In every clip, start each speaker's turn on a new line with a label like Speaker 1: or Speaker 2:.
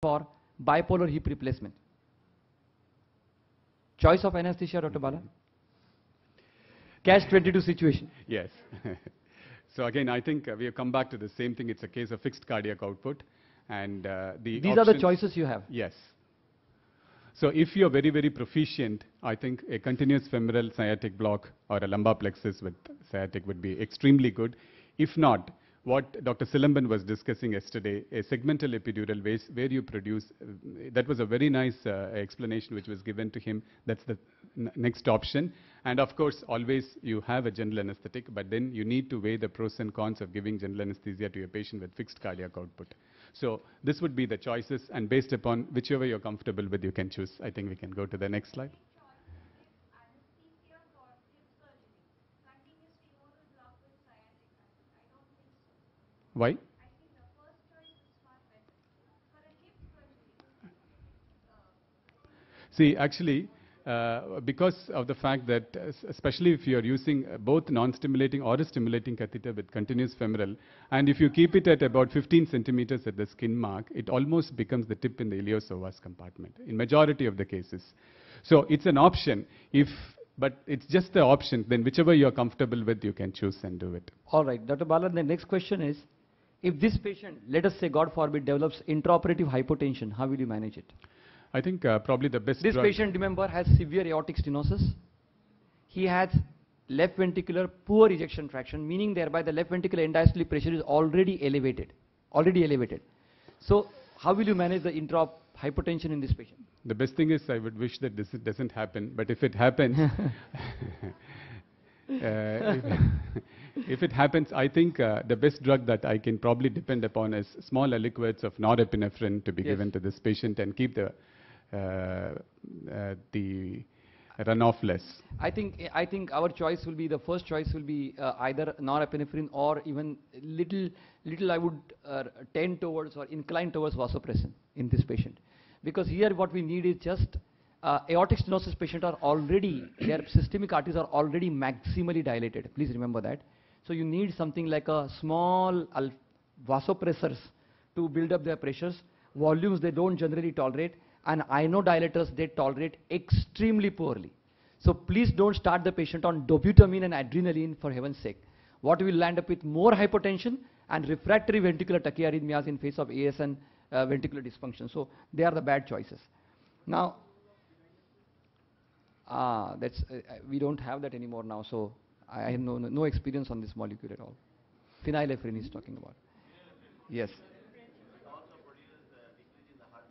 Speaker 1: for bipolar hip replacement. Choice of anesthesia, Dr. Bala? Catch-22 situation.
Speaker 2: Yes. So again, I think we have come back to the same thing. It's a case of fixed cardiac output. And
Speaker 1: these are the choices you have.
Speaker 2: Yes. So if you're very, very proficient, I think a continuous femoral sciatic block or a lumbar plexus with sciatic would be extremely good. If not, what Dr. Silamban was discussing yesterday, a segmental epidural where you produce, that was a very nice explanation which was given to him. That's the next option. And of course, always you have a general anesthetic, but then you need to weigh the pros and cons of giving general anesthesia to a patient with fixed cardiac output. So this would be the choices, and based upon whichever you're comfortable with, you can choose. I think we can go to the next slide. Why? I think the first choice is far better. For a hip surgery. See, actually, because of the fact that, especially if you are using both non-stimulating or a stimulating catheter with continuous femoral, and if you keep it at about 15 centimeters at the skin mark, it almost becomes the tip in the iliopsoas compartment, in majority of the cases. So it's an option, but it's just the option, then whichever you're comfortable with, you can choose and do it.
Speaker 1: All right, Dr. Bala, the next question is, if this patient, let us say, God forbid, develops intraoperative hypotension, how will you manage it?
Speaker 2: I think probably the best
Speaker 1: This patient, remember, has severe aortic stenosis. He has left ventricular poor ejection fraction, meaning thereby the left ventricular end diastolic pressure is already elevated. So how will you manage the intraop hypotension in this patient?
Speaker 2: The best thing is I would wish that this doesn't happen, but if it happens, if it happens, I think the best drug that I can probably depend upon is small aliquots of norepinephrine to be given to this patient and keep the runoff less. I
Speaker 1: think our choice will be, the first choice will be either norepinephrine or even little I would tend towards or incline towards vasopressin in this patient. Because here what we need is just aortic stenosis patients are already, their systemic arteries are already maximally dilated. Please remember that. So you need something like a small vasopressors to build up their pressures. Volumes they don't generally tolerate, and inodilators they tolerate extremely poorly. So please don't start the patient on dobutamine and adrenaline, for heaven's sake. What will land up with more hypotension and refractory ventricular tachyarrhythmias in face of AS and ventricular dysfunction. So they are the bad choices. Now, we don't have that anymore now, so I have no experience on this molecule at all. Phenylephrine is talking about. Yes.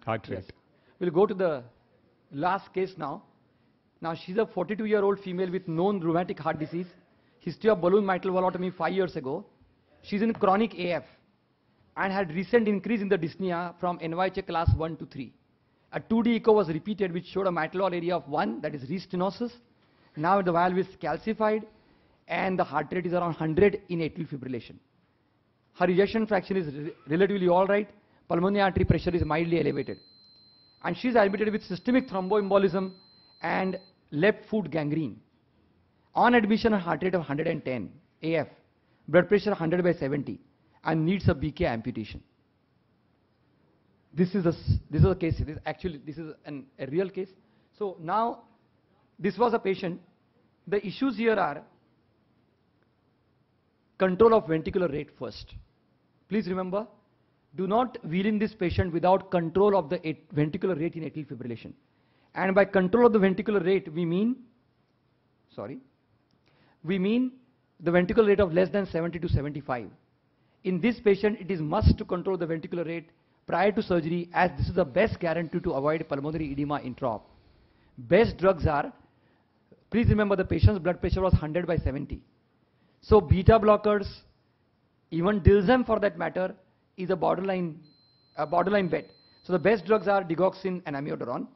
Speaker 2: Heart rate.
Speaker 1: Yes. We'll go to the last case now. Now she's a 42-year-old female with known rheumatic heart disease, history of balloon mitral valvotomy 5 years ago. She's in chronic AF and had recent increase in the dyspnea from NYHA class 1 to 3. A 2D echo was repeated which showed a mitral valve area of 1, that is restenosis. Now the valve is calcified and the heart rate is around 100 in atrial fibrillation. Her ejection fraction is relatively all right. Pulmonary artery pressure is mildly elevated. And she's admitted with systemic thromboembolism and left foot gangrene. On admission, a heart rate of 110 AF, blood pressure 100 by 70, and needs a BK amputation. This is a case. This is a real case. So now, this was a patient. The issues here are control of ventricular rate first. Please remember, do not wheel in this patient without control of the ventricular rate in atrial fibrillation. And by control of the ventricular rate, we mean the ventricular rate of less than 70 to 75. In this patient, it is must to control the ventricular rate prior to surgery, as this is the best guarantee to avoid pulmonary edema intraop. Best drugs are, please remember the patient's blood pressure was 100 by 70. So beta blockers, even Dilzem for that matter, is a borderline bet. So the best drugs are digoxin and amiodarone.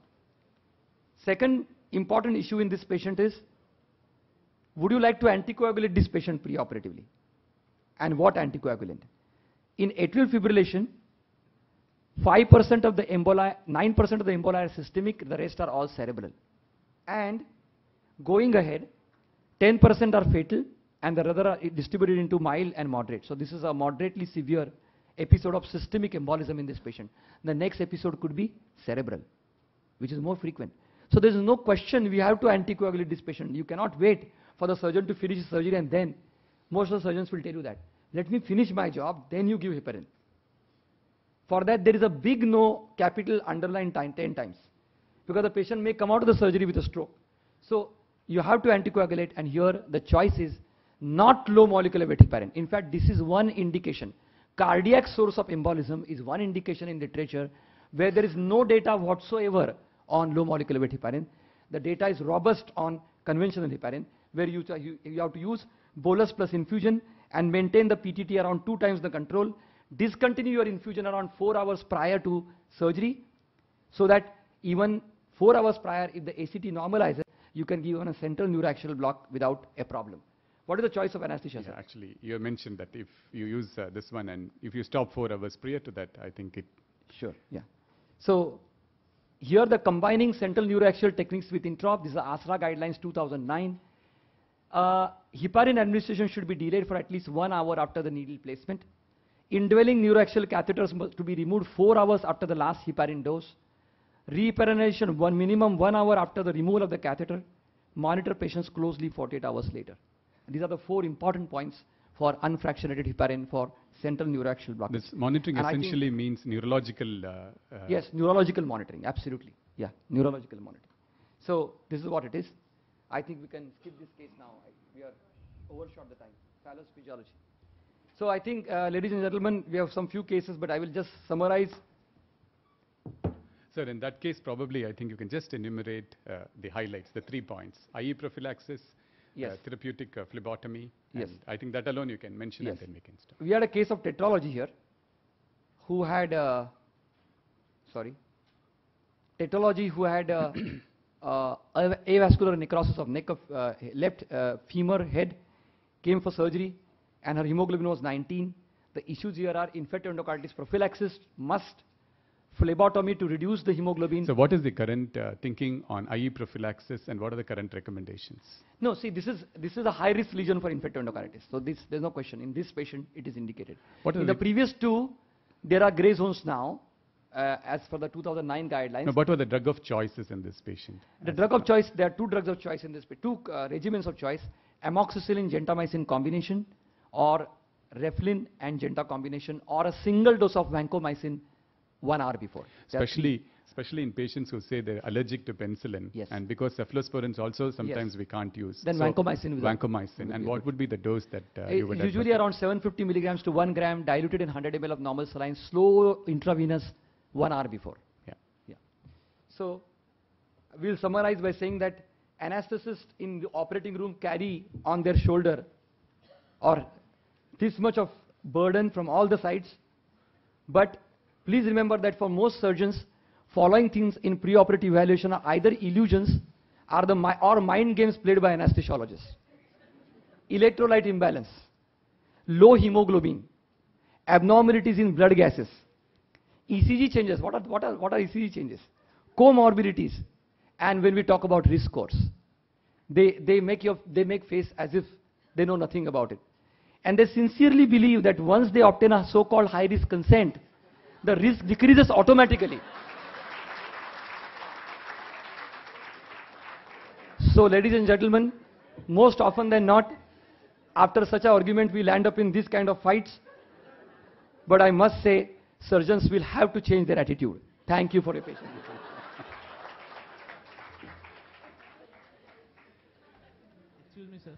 Speaker 1: Second important issue in this patient is, would you like to anticoagulate this patient preoperatively? And what anticoagulant? In atrial fibrillation, 5% of the emboli, 9% of the emboli are systemic, the rest are all cerebral. And going ahead, 10% are fatal, and the other are distributed into mild and moderate. So this is a moderately severe episode of systemic embolism in this patient. The next episode could be cerebral, which is more frequent. So there is no question we have to anticoagulate this patient. You cannot wait for the surgeon to finish his surgery and then most of the surgeons will tell you that. Let me finish my job, then you give heparin. For that, there is a big no, capital underline 10 times. Because the patient may come out of the surgery with a stroke. So you have to anticoagulate, and here the choice is not low molecular weight heparin. In fact, this is one indication. Cardiac source of embolism is one indication in literature where there is no data whatsoever on low molecular weight heparin. The data is robust on conventional heparin, where you have to use bolus plus infusion and maintain the PTT around 2 times the control. Discontinue your infusion around 4 hours prior to surgery, so that even 4 hours prior, if the ACT normalizes, you can give on a central neuroaxial block without a problem. What is the choice of anesthesia, sir?
Speaker 2: Actually, you mentioned that if you use this one and if you stop 4 hours prior to that, I think it...
Speaker 1: Sure, yeah. So here the combining central neuroaxial techniques with introp, this is the ASRA guidelines 2009. Heparin administration should be delayed for at least 1 hour after the needle placement. Indwelling neuroaxial catheters must to be removed 4 hours after the last heparin dose. Reheparinization minimum 1 hour after the removal of the catheter. Monitor patients closely 48 hours later. These are the 4 important points for unfractionated heparin for central neuroaxial blockage.
Speaker 2: This monitoring
Speaker 1: and
Speaker 2: essentially means neurological...
Speaker 1: yes, neurological monitoring, absolutely. Yeah, neurological monitoring. So this is what it is. I think we can skip this case now. We are overshot the time. Phallus physiology. So I think, ladies and gentlemen, we have some few cases, but I will just summarize.
Speaker 2: Sir, in that case, probably I think you can just enumerate the highlights, the 3 points. IE prophylaxis,
Speaker 1: Yes.
Speaker 2: Therapeutic phlebotomy.
Speaker 1: Yes.
Speaker 2: And I think that alone you can mention,
Speaker 1: Yes.
Speaker 2: and then we can stop.
Speaker 1: We had a case of tetralogy here, who had, tetralogy who had avascular necrosis of neck of left femur head, came for surgery, and her hemoglobin was 19. The issues here are infective endocarditis prophylaxis, must phlebotomy to reduce the hemoglobin.
Speaker 2: So what is the current thinking on IE prophylaxis, and what are the current recommendations?
Speaker 1: No, see, this is a high-risk lesion for infective endocarditis. So there's no question. In this patient, it is indicated. In the previous 2, there are gray zones now, as per the 2009 guidelines.
Speaker 2: No, what were the drug of choices in this patient?
Speaker 1: The drug of choice, there are 2 drugs of choice in this patient, 2 regimens of choice: amoxicillin gentamicin combination, or Reflin and Genta combination, or a single dose of vancomycin 1 hour before.
Speaker 2: Especially in patients who say they're allergic to penicillin.
Speaker 1: Yes.
Speaker 2: And because cephalosporins also sometimes we can't use.
Speaker 1: Then
Speaker 2: so
Speaker 1: vancomycin.
Speaker 2: Vancomycin. And what would be the dose that you would
Speaker 1: usually
Speaker 2: advocate?
Speaker 1: around 750 milligrams to 1 gram, diluted in 100 ml of normal saline, slow intravenous 1 hour before.
Speaker 2: Yeah.
Speaker 1: Yeah. So we'll summarize by saying that anesthetists in the operating room carry on their shoulder or this much of burden from all the sides. But please remember that for most surgeons, following things in preoperative evaluation are either illusions or mind games played by anesthesiologists. Electrolyte imbalance, low hemoglobin, abnormalities in blood gases, ECG changes. What are ECG changes? Comorbidities. And when we talk about risk scores, they make face as if they know nothing about it. And they sincerely believe that once they obtain a so-called high-risk consent, the risk decreases automatically. So, ladies and gentlemen, most often than not, after such an argument, we land up in this kind of fights. But I must say, surgeons will have to change their attitude. Thank you for your patience.
Speaker 3: Excuse me, sir.